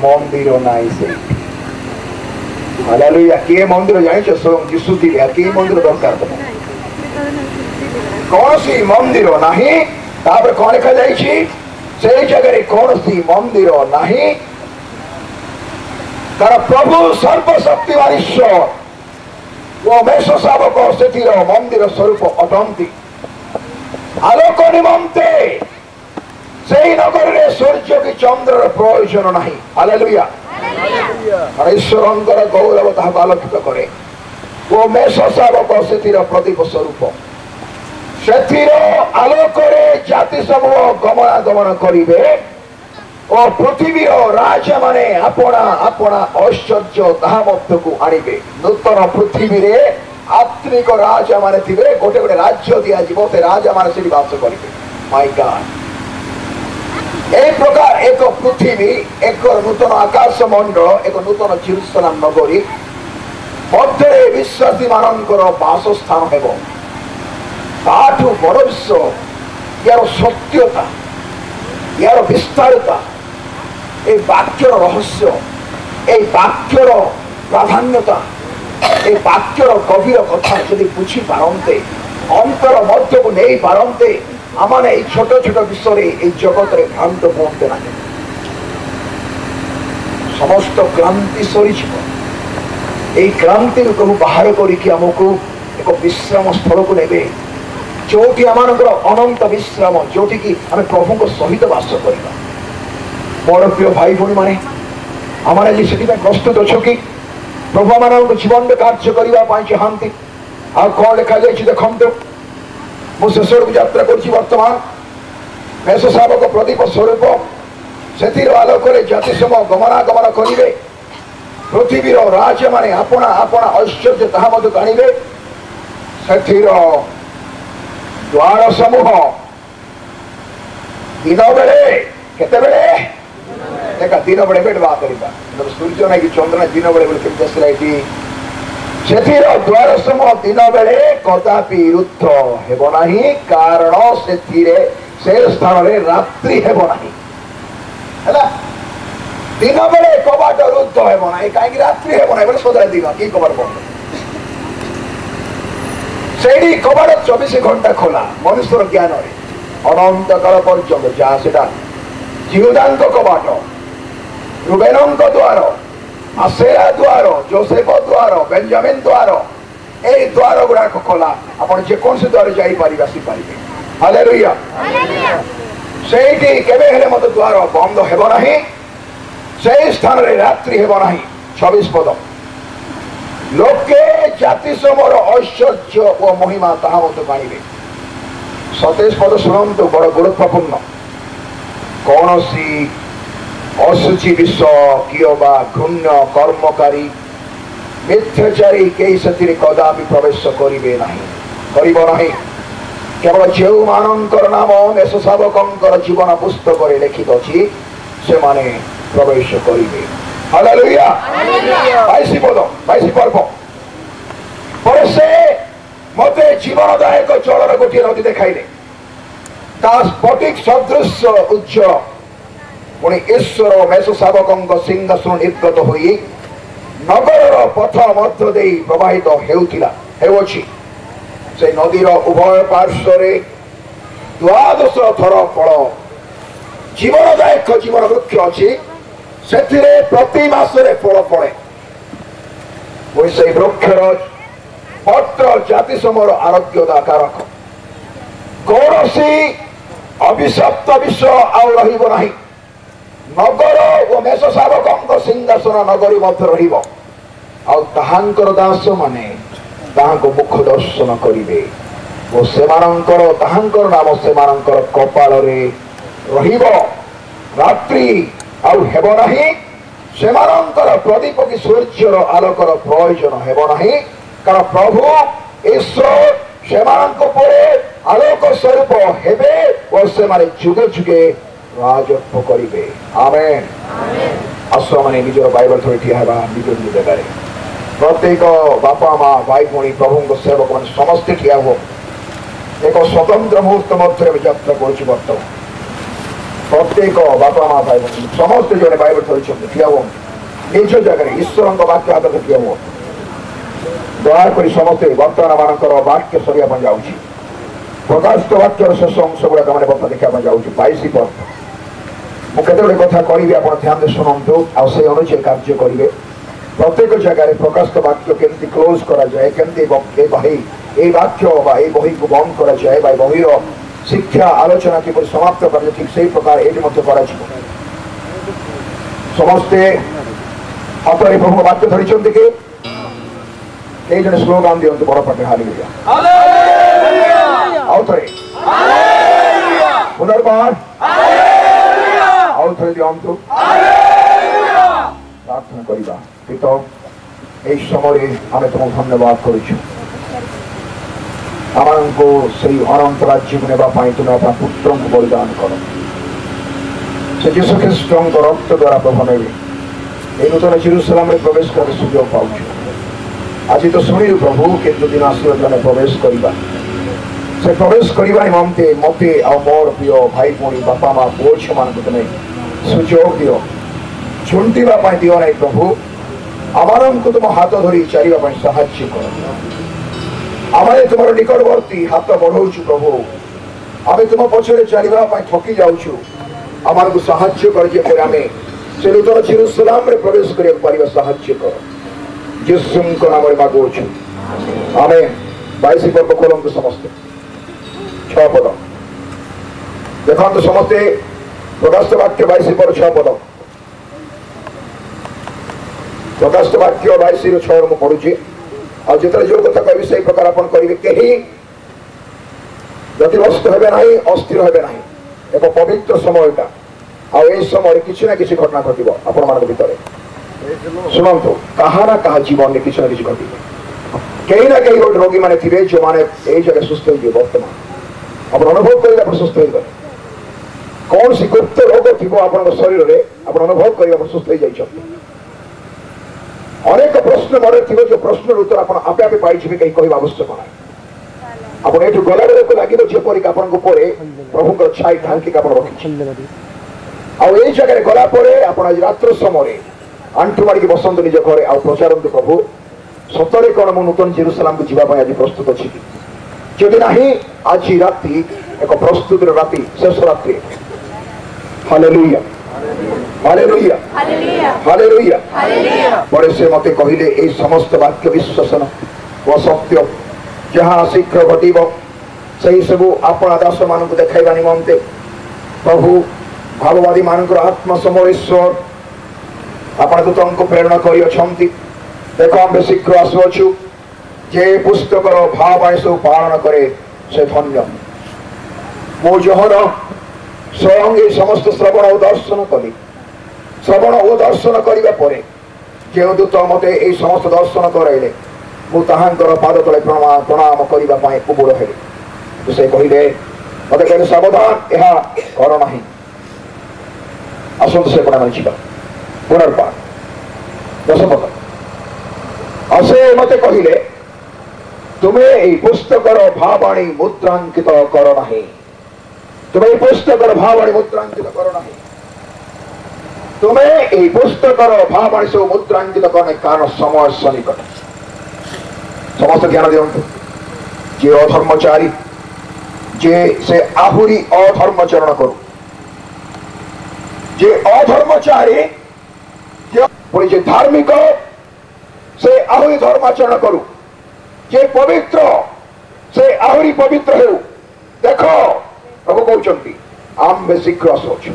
মন্দির নাই সেই। হালেলুয়া। কিଏ ମନ୍ଦିର ଜାଣିଛ? ସ୍ୱୟଂ ଯୀଶୁ ଥିଲେ। ଆଉ କିଏ ମନ୍ଦିର ଦରକାର ତମ? କୌଣସି ମନ୍ଦିର ନାହିଁ। ତାପରେ କଣ ଲେଖାଯାଇଛି? ସେଇ ଜାଗାରେ କୌଣସି ମନ୍ଦିର ନାହିଁ, କାରଣ ପ୍ରଭୁ ସର୍ବଶକ୍ତିମାନ ଈଶ୍ୱର ଓ ମେଷ ଶାବକ ସେଥିର ମନ୍ଦିର ସ୍ୱରୂପ ଅଟନ୍ତି। ଆଲୋକ ନିମନ୍ତେ ସେଇ ନଗରରେ ସୂର୍ଯ୍ୟ କି ଚନ୍ଦ୍ରର ପ୍ରୟୋଜନ ନାହିଁ। ହାଲେଲୁୟା। ଈଶ୍ୱରଙ୍କର ଗୌରବ ତାହାକୁ ଆଲୋକିତ କରେ ଓ ମେଷ ଶାବକ ସେଥିର ପ୍ରଦୀପ ସ୍ୱରୂପ। ସେଥିର ଆଲୋକରେ ଜାତି ସମୂହ ଗମନାଗମନ କରିବେ ଓ ପୃଥିବୀର ରାଜାମାନେ ଆପଣା ଆପଣା ଐଶ୍ୱର୍ଯ୍ୟ ତାହା ମଧ୍ୟକୁ ଆଣିବେ। ନୂତନ ପୃଥିବୀରେ ଆତ୍ମିକ ରାଜାମାନେ ଥିବେ। ଗୋଟେ ଗୋଟେ ରାଜ୍ୟ ଦିଆଯିବ, ସେ ରାଜାମାନେ ସେଠି ବାସ କରିବେ। ମାଇ ଗଡ୍। এই প্রকার এক পৃথিবী, এক নূতন আকাশ মন্ডল, এক নূতন জেরুসালাম নগরী ମଧ୍ୟରେ ବିଶ୍ୱାସୀ ମାନଙ୍କର ବାସସ୍ଥାନ ହେବ। ତାଠୁ ବଡ଼ ବିଷୟ ୟାର ସତ୍ୟତା, ୟାର ବିସ୍ତାରତା, এই বাক্যর রহস্য, এই বাক্যর প্রাধান্যতা, এই বাক্যর গভীর কথা যদি বুঝি পারন্তে, অন্তর মধ্যকু নেই পারন্তে, আমার এই ছোট ছোট বিষয়ে এই জগতের ভ্রান্ত পড়তে না। সমস্ত ক্লান্তি সরিଯିବ। এই ক্লান্তিରୁ ପ୍ରଭୁ ବାହାର କରିକି ଆମକୁ ଏକ ବିଶ୍ରାମ ସ୍ଥଳକୁ ନେବେ, ଯୋଉଠି ଆମମାନଙ୍କର ଅନନ୍ତ ବିଶ୍ରାମ, ଯୋଉଠିକି ଆମେ ପ୍ରଭୁଙ୍କ ସହିତ ବାସ କରିବା। ମୋର ପ୍ରିୟ ଭାଇ ଭଉଣୀ ମାନେ, ଆମର ଆଜି ସେଥିପାଇଁ ପ୍ରସ୍ତୁତ ଅଛ କି? ପ୍ରଭୁ ମାନଙ୍କ ଜୀବନରେ କାର୍ଯ୍ୟ କରିବା ପାଇଁ ଚାହାନ୍ତି। ଆଉ କଣ ଲେଖାଯାଇଛି ଦେଖନ୍ତୁ। ମୁଁ ଶେଷକୁ ଯାତ୍ରା କରୁଛି ବର୍ତ୍ତମାନ। ମେଷ ଶାବକ ପ୍ରଦୀପ ସ୍ୱରୂପ, ସେଥିର ଆଲୋକରେ ଜାତି ସମୂହ ଗମନାଗମନ କରିବେ। ପୃଥିବୀର ରାଜାମାନେ ଆପଣା ଆପଣା ଐଶ୍ୱର୍ଯ୍ୟ ତାହା ମଧ୍ୟ ଆଣିବେ। ସେଥିର ଦ୍ୱାର ସମୂହ ଦିନ ବେଳେ, କେତେବେଳେ ଦେଖା, ଦିନ ବେଳେ ବେଟବା କରିବା, ସୂର୍ଯ୍ୟ ନାଇଁ ଚନ୍ଦ୍ର ଦିନ ବେଳେ ବୋଲି କେମିତି ଆସିଲା ଏଠି। ସେଥିର ଦ୍ୱାର ସମୂହ ଦିନ ବେଳେ କଦାପି ରୁଦ୍ଧ ହେବ ନାହିଁ, କାରଣ ସେଥିରେ ସେ ସ୍ଥାନରେ ରାତ୍ରି ହେବ ନାହିଁ। ହେଲା, ଦିନ ବେଳେ କବାଟ ରୁଦ୍ଧ ହେବ ନାହିଁ, କାହିଁକି ରାତ୍ରି ହେବ ନାହିଁ ବୋଲେ ସଦାବେଳେ ଦିନ କି କବାଟ ବନ୍ଦ। ସେଇଠି କବାଟ 24 ଘଣ୍ଟା ଖୋଲା ମନୁଷ୍ୟର ଜ୍ଞାନରେ ଅନନ୍ତ କାଳ ପର୍ଯ୍ୟନ୍ତ। ଯାହା ସେଟା ଜିହୁଦାଙ୍କ କବାଟ, ରୁବେନଙ୍କ ଦ୍ୱାର, ଆସେରା ଦ୍ୱାର, ଯୋସେଫ ଦ୍ୱାର, ବେଞ୍ଜାମିନ ଦ୍ୱାର, এই ଦ୍ୱାର ଗୁଡାକ ଖୋଲା। ଆପଣ ଯେକୌଣସି ଦ୍ୱାର ଯାଇପାରିବେ, ଆସିପାରିବେ। ହାଲେଲୁୟା। ସେଇଠି କେବେ ହେଲେ ମୋତେ ଦ୍ୱାର ବନ୍ଦ ହେବ ନାହିଁ, সেই স্থাନରେ ରାତ୍ରି ହେବ ନାହିଁ। 26 ପଦ, ଲୋକେ ଜାତି ସମୂହର ଐଶ୍ୱର୍ଯ୍ୟ ଓ ମହିମା ତାହା ମଧ୍ୟ ଜାଣିବେ। 27 ପଦ ଶୁଣନ୍ତୁ, ବଡ଼ ଗୁରୁତ୍ୱପୂର୍ଣ୍ଣ। କୌଣସି ଅଶୁଚି ବିଷ କିମ୍ବା ଘୃଣ୍ୟ କର୍ମକାରୀ, ମିଥ୍ୟାଚାରୀ କେହି ସେଥିରେ କଦାପି ପ୍ରବେଶ କରିବେ ନାହିଁ, କରିବ ନାହିଁ। କେବଳ ଯେଉଁମାନଙ୍କର ନାମ ମେଷ ଶାବକଙ୍କର ଜୀବନ ପୁସ୍ତକରେ ଲିଖିତ ଅଛି ସେମାନେ ପ୍ରବେଶ କରିବେ। ହାଲେଲୁୟା। 22 ପଦ, 22 ପର୍ବ। ପରେ ସେ ମୋତେ ଜୀବନଦାୟକ ଜଳର ଗୋଟିଏ ନଦୀ ଦେଖାଇଲେ, ତା ସ୍ଫଟିକ ସଦୃଶ ଉଜ୍ଜ୍ୱଳ। ପୁଣି ଈଶ୍ୱର ମେଷ ଶାବକଙ୍କ ସିଂହାସନ ନିର୍ଗତ ହୋଇ ନଗରର ପଥ ମଧ୍ୟ ଦେଇ ପ୍ରବାହିତ ହେଉଅଛି। ସେ ନଦୀର ଉଭୟ ପାର୍ଶ୍ୱରେ 12 ଥର ଫଳ ଜୀବନଦାୟକ ଜୀବନ ବୃକ୍ଷ ଅଛି, ସେଥିରେ ପ୍ରତି ମାସରେ ଫଳ ଫଳେ। ପୁଣି ସେଇ ବୃକ୍ଷର ପତ୍ର ଜାତି ସମୂହର ଆରୋଗ୍ୟତା କାରକ। କୌଣସି ଅଭିଶପ୍ତ ବିଷ ଆଉ ରହିବ ନାହିଁ। ନଗର ଓ ମେଷ ଶାବକଙ୍କ ସିଂହାସନ ନଗରୀ ମଧ୍ୟ ରହିବ, ଆଉ ତାହାଙ୍କର ଦାସମାନେ ତାହାଙ୍କୁ ମୁଖ ଦର୍ଶନ କରିବେ ଓ ସେମାନଙ୍କର ତାହାଙ୍କର ନାମ ସେମାନଙ୍କର କପାଳରେ ରହିବ। ରାତ୍ରି ଆଉ ହେବ ନାହିଁ, ସେମାନଙ୍କର ପ୍ରଦୀପ କି ସୂର୍ଯ୍ୟର ଆଲୋକର ପ୍ରୟୋଜନ ହେବ ନାହିଁ, କାରଣ ପ୍ରଭୁ ଈଶ୍ୱର ସେମାନଙ୍କ ଉପରେ ଆଲୋକ ସ୍ୱରୂପ ହେବେ ଓ ସେମାନେ ଯୁଗେ ଯୁଗେ ରାଜତ୍ୱ କରିବେ। ଆମେନ୍। ଆସ ମାନେ ନିଜର ବାଇବଲ ଧରି ଠିଆ ହେବା ନିଜ ନିଜ ଜାଗାରେ। ପ୍ରତ୍ୟେକ ବାପା ମା ଭାଇ ଭଉଣୀ ପ୍ରଭୁଙ୍କ ସେବକ ମାନେ ସମସ୍ତେ ଠିଆ ହୁଅ। ଏକ ସ୍ୱତନ୍ତ୍ର ମୁହୂର୍ତ୍ତ ମଧ୍ୟରେ ଆମେ ଯାତ୍ରା କରୁଛୁ ବର୍ତ୍ତମାନ। ପ୍ରତ୍ୟେକ ବାପା ମା ଭାଇ ଭଉଣୀ ସମସ୍ତେ ଜଣେ ବାଇବଲ ଧରିଛନ୍ତି, ଠିଆ ହୁଅନ୍ତୁ ନିଜ ଜାଗାରେ। ଈଶ୍ୱରଙ୍କ ବାକ୍ୟ ହାତରେ ଠିଆ ହୁଅ। ଦୟାକରି ସମସ୍ତେ ବର୍ତ୍ତମାନ ମାନଙ୍କର ବାକ୍ୟ ସରିବା ପାଇଁ ଯାଉଛି। ପ୍ରକାଶିତ ବାକ୍ୟର ଶେଷ ଅଂଶ ଗୁଡାକ ମାନେ ବର୍ତ୍ତମାନ ଦେଖିବା ପାଇଁ ଯାଉଛି। 22 ପଦ। ମୁଁ କେତେବେଳେ କଥା କହିବି, ଆପଣ ଧ୍ୟାନ ଦେଇ ଶୁଣନ୍ତୁ ଆଉ ସେଇ ଅନୁଯାୟୀ କାର୍ଯ୍ୟ କରିବେ। ପ୍ରତ୍ୟେକ ଜାଗାରେ ପ୍ରକାଶିତ ବାକ୍ୟ କେମିତି କ୍ଲୋଜ କରାଯାଏ, କେମିତି এই বাক্য বা এই বহিକୁ বন্ধ କରାଯାଏ বা ବହିର ଶିକ୍ଷା ଆଲୋଚନା କିପରି ସମାପ୍ତ କରାଯାଏ, ଠିକ୍ ସେଇ ପ୍ରକାର ଏଇଠି ମଧ୍ୟ କରାଯିବ। ସମସ୍ତେ ହାତରେ ପ୍ରଭୁଙ୍କ ବାକ୍ୟ ଧରିଛନ୍ତି କି? କେହି ଜଣେ ସ୍ଲୋଗାନ ଦିଅନ୍ତୁ ବଡ଼ ପାଟିରେ, ହାଲେଲୁୟା। ଆଉ ଥରେ ପୁନର୍ବାର ଆଉ ଥରେ ଦିଅନ୍ତୁ। ପ୍ରାର୍ଥନା କରିବା। ପିତ, এই ସମୟରେ ଆମେ ତୁମକୁ ଧନ୍ୟବାଦ କରୁଛୁ। ଆମମାନଙ୍କୁ ସେଇ ଅନନ୍ତ ରାଜ୍ୟକୁ ନେବା ପାଇଁ ତୁମେ ଆପଣ ପୁତ୍ରଙ୍କୁ ବଳିଦାନ କର। ସେ ଯୀଶୁ ଖ୍ରୀଷ୍ଟଙ୍କ ରକ୍ତ ଦ୍ୱାରା ପ୍ରଭୁ ନେବେ। এই ନୂତନ ଜେରୁସାଲେମରେ ପ୍ରବେଶ କରିବାର ସୁଯୋଗ ପାଉଛୁ। आज तो शुणु प्रभु कितु दिन आसो जन प्रवेश करवा से प्रवेश करवा निमंते मते आ मोर प्रिय भाई भौणी बापा माँ पुओ झी मान तुम्हें सुजोग दियो झुंटिवा दियो ना प्रभु आम को तुम हाथ धरी चलने साहाय्य कर आम तुम निकटवर्ती हाथ बढ़ाऊ प्रभु आम तुम पछरे चलने थकी जाऊँ आम को साहाय्य कर आम से नूतन जेरुसलाम रे प्रवेश कर साहाय्य कर यीशु नाम मागुଛୁ आम 22 पर्व खोलतु समस्ते 6 पद देखो समस्ते प्रकाशित वाक्य 22 पर 6 पद प्रकाशित वाक्य 22 6 मुझे पढ़ुची आते जो कथा कह से प्रकार आप करेंगे कहीं व्यतिव्यस्त हे ना अस्थिर हे ना एक पवित्र समयटा आई समय किसी ना किसी घटना घटव आपण मान भर शुणु कहा ना कहा जीवन में किसी ना कि घटे कहीं ना कहीं गोटे रोगी मैंने थे जो मैंने यही जगह सुस्थ हो बर्तमान आप अनुभव कर सुस्थ हो गए कौन सी गुप्त रोग थी आप शरीर में आप अनुभव कर सुस्थ हो जाइए अनेक प्रश्न मन थी जो प्रश्न उत्तर आप आपे आपे पाई कहीं कह आवश्यक ना आप गला बेलू लगे जपरिक आप प्रभु छाई ढांकी रखी आई जगह गलापर आज रात्र समय आंठू माड़ी बसंत निज घरे आ प्रचारतु प्रभु सतरे कौन मु नूतन जेरुसलाम को जीवाई आज प्रस्तुत अच्छी जदि ना आज राति एक प्रस्तुत राति शेष रात्रि हालेलुया हालेलुया हालेलुया पर से मते कहिले ए समस्त वाक्य विश्वासन व सत्य जहाँ शीघ्र घटव से सबू आपण दास मान देखा निमंते प्रभु भाववादी मान आत्मा समरेश्वर आपण दूतों को प्रेरणा कर देखो आम शीघ्र आसुचु जे पुस्तकर भाव आए सब पालन करे से धन्य मो जहर स्वयं ये समस्त श्रवण और दर्शन कली श्रवण और दर्शन करने जो दूत मत ये समस्त दर्शन कराइले मुझे पाद तले प्रणाम करने उबुड़ है तो से कहले मत कहले सावधान यह कर ना आसतु से प्रणाम जा पुनर्बार 10 पद असे मत कहले तुम्हें ये पुस्तकर भावाणी मुद्रांकित कर ना तुम्हें पुस्तकर भावाणी मुद्रांकित कर ना तुम्हें ये पुस्तकर भावाणी सब मुद्रांकित करने कारण समय सन्निकट समस्त ज्ञान दिंतु जे अधर्मचारी जे से आहुरी अधर्मचरण करू जे अधर्मचारी जे धार्मिक से आहुरी धर्माचरण करू जे पवित्र से आहुरी पवित्र हो देखो प्रभु कहते आम शीघ्र आसुच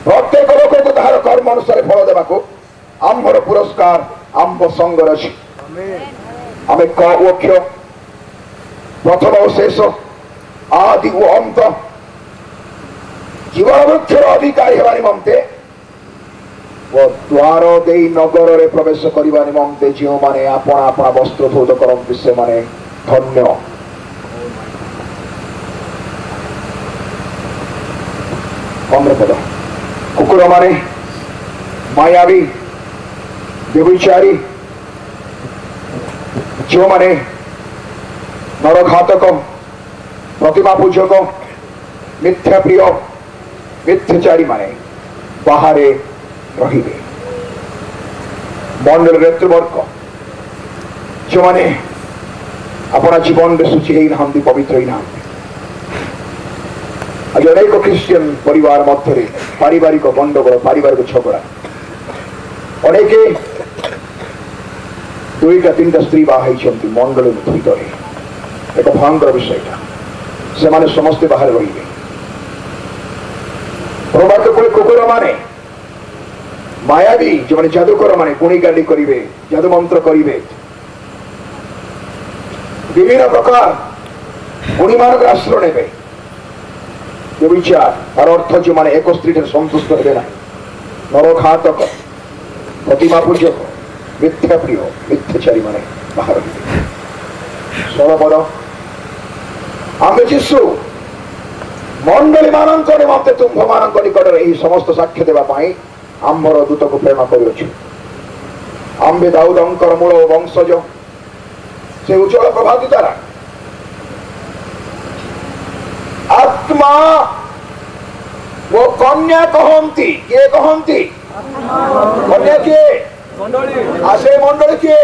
प्रत्येक लोक को तार कर्म अनुसार फल देवाक आम्भर पुरस्कार आम्भ संगर अच्छी आम क प्रथम और शेष आदि व अंत जीवन वृक्षर अधिकारी होगा निमंते द्वार दे नगर रे प्रवेश करने निमंते जो माने आपण आपण वस्त्र धौत करते से माने धन्य पद कुकुर माने मायावी व्यभिचारी जो माने नरघातक प्रतिमा पूजक मिथ्या प्रिय मिथ्याचारी माने बाहर रही मंडल नेतृवर्ग जो माने अपना जीवन में सूची ही नहांती पवित्र ही नहांती आज अनेक क्रिश्चियन परिवार मध्य पारिवारिक गंडगोल पारिवारिक झगड़ा अनेक 2-3 स्त्री बाहर मंडल भीतर एक भयंकर विषयटा से माने समस्ते बाहर रही प्रभात को कुकुर माने मायावी जो मैंने जादूकर माने गुणी गाली करेंगे जादू मंत्र करेंगे विभिन्न प्रकार गुणी मान आश्रय ने विचार तार अर्थ जो मैंने एक स्त्री सन्तुष्ट हे ना नरघातक प्रतिमा पूजक मिथ्या प्रिय मिथ्याचारी माने बाहर 16 पद आम जीशु मंडली मानक निमंते तुम्भ मान निकट में समस्त साक्ष्य देवाई आम्भर दूत को प्रेरणा कर आम्बे दाऊदंकर मूल वंशज से उज्ज्वल प्रभात तारा आत्मा वो कन्या कहती किए कहती कन्या किए आसे मंडल किए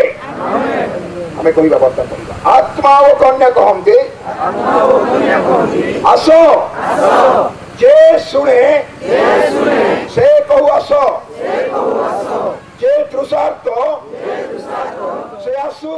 आम कह बर्तमान कह आत्मा वो कन्या कहती आस जे शुणे से कहू आस जे तृषार्थ से आसु